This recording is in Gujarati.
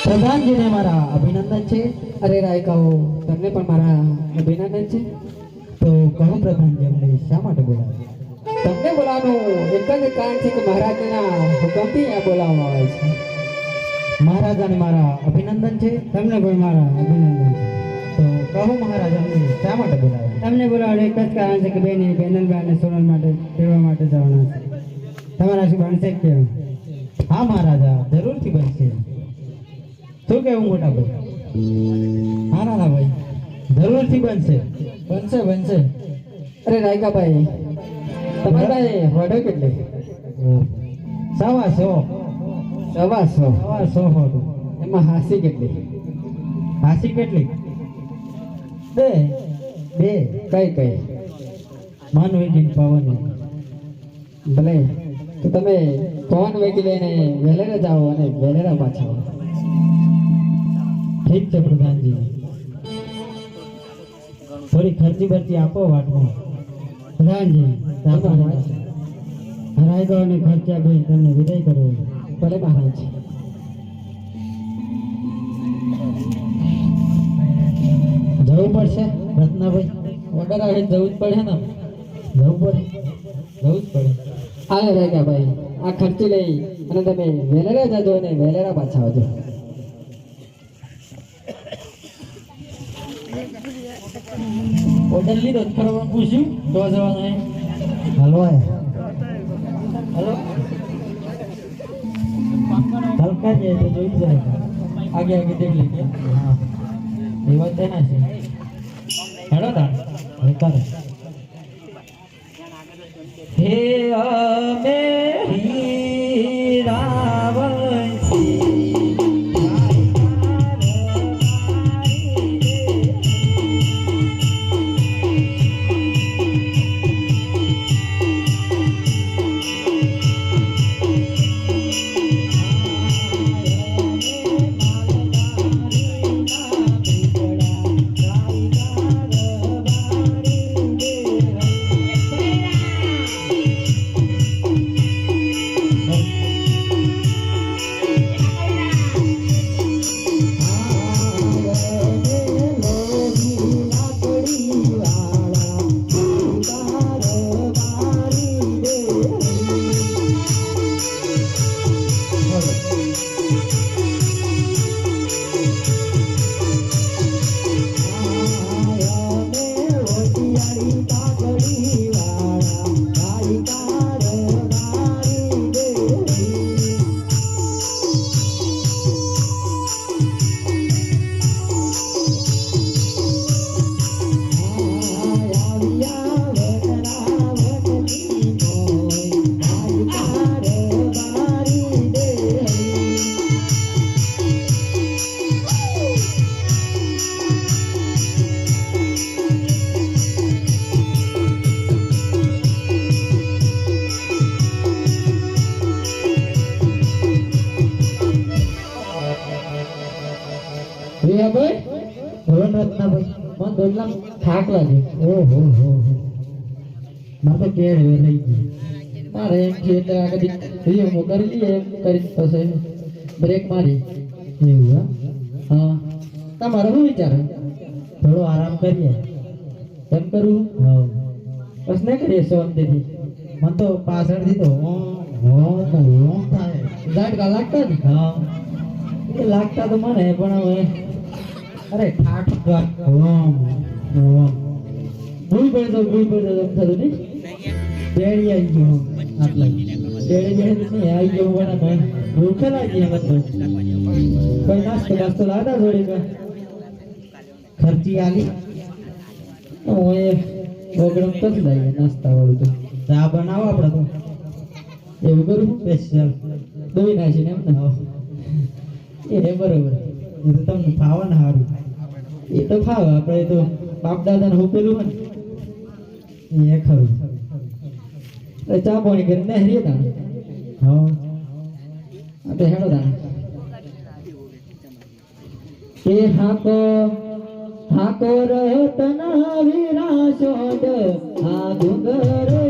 પ્રધાનજીને મારા અભિનંદન છે. અરે રાયકાઓ તમને પણ મારા અભિનંદન છે. તો કહો પ્રધાનજી, અમને શા માટે બોલાવ્યા? તમને બોલાવવાનું એક જ કારણ છે કે મહારાજના હુકમથી આ બોલાવવામાં આવે છે. મહારાજાને મારા અભિનંદન છે. તમને પણ મારા અભિનંદન છે. તો કહો મહારાજ, અમને શા માટે બોલાવ્યા? તમને બોલાવવાનું એક જ કારણ છે કે બેની બેનલબા અને સોનલ માટે ફેરવા માટે જવાના છે. તમારા શું બનશે કે? હા મહારાજા, જરૂરથી બનશે. શું કહેવું મોટા ભાઈ? હા નાના ભાઈ, જરૂરથી બનશે. બનશે. અરે રાયકાભાઈ, તમારી પાસે હોડો કેટલી? સવા સો. હોડો. એમાં હાસી કેટલી? હાસી કેટલી? બે. કઈ મન વેગીન પવન. ભલે તો તમે પવન વેગી લઈને વેલેરા જાઓ અને વેલેરા પાછા આવો. ઠીક છે પ્રધાનજી, થોડી ખર્ચી બરચી આપો વાટમાં. પ્રધાનજી, રાયગાંવની ખર્ચા ભાઈ તમને વિદાય કરો. ભલે મહારાજ. જવું પડશે રત્નાભાઈ? ઓર્ડર આવે જવું જ પડે ને. જવું જ પડે. હાલો રાયગાભાઈ, આ ખર્ચી લઈ અને તમે વેલેરા જાજો અને વેલેરા પાછા આવજો. ઓર્ડર લીધો ખરો? પૂછ્યું તો જવાનું. હલો હલકા જાય તો જોઈ જાય. આગે દેખ લેજે. હા, એ વાત એના છે. હેડો તા હલકા. હે અમે હીરાવંશી થાક લાગે. ઓહો મારે તો કેળ રહી ગઈ. મારે એમ છે એટલે આગળ કરી લઈએ એમ કરી પછી બ્રેક મારી. એવું? હા, તમારો શું વિચાર? થોડો આરામ કરીએ એમ કરું? હા, બસ નહીં કરીએ શાંતિથી. મને તો પાછળથી તો થાય. ઝાટકા લાગતા ને? હા, એ લાગતા તો મને પણ હવે અરે ઠાઠ ભૂલ પડી તો થતું નહીં. ડેડી આવી ગયો. આટલા ડેડી નહીં આવી ગયો. મને ભૂખ લાગી. એમ તો કોઈ નાસ્તો લાવતા થોડી ખર્ચી આલી હું એ પ્રોગ્રામ કરી લઈએ નાસ્તા વાળું. તો ચા બનાવો આપણે તો એવું કરું સ્પેશિયલ દોઈ નાખીને એમ ને. એ બરોબર, એ તો તમને ફાવે ને સારું. એ તો ફાવે, આપણે તો બાપ દાદાને હોપેલું હોય ને એ ખરું. ચા પાણી કરીને નહેરીએ તાણે. હા, આપણે હેડો તાણે. એ હાકો રતના વિરાશોદ આ ડુંગરો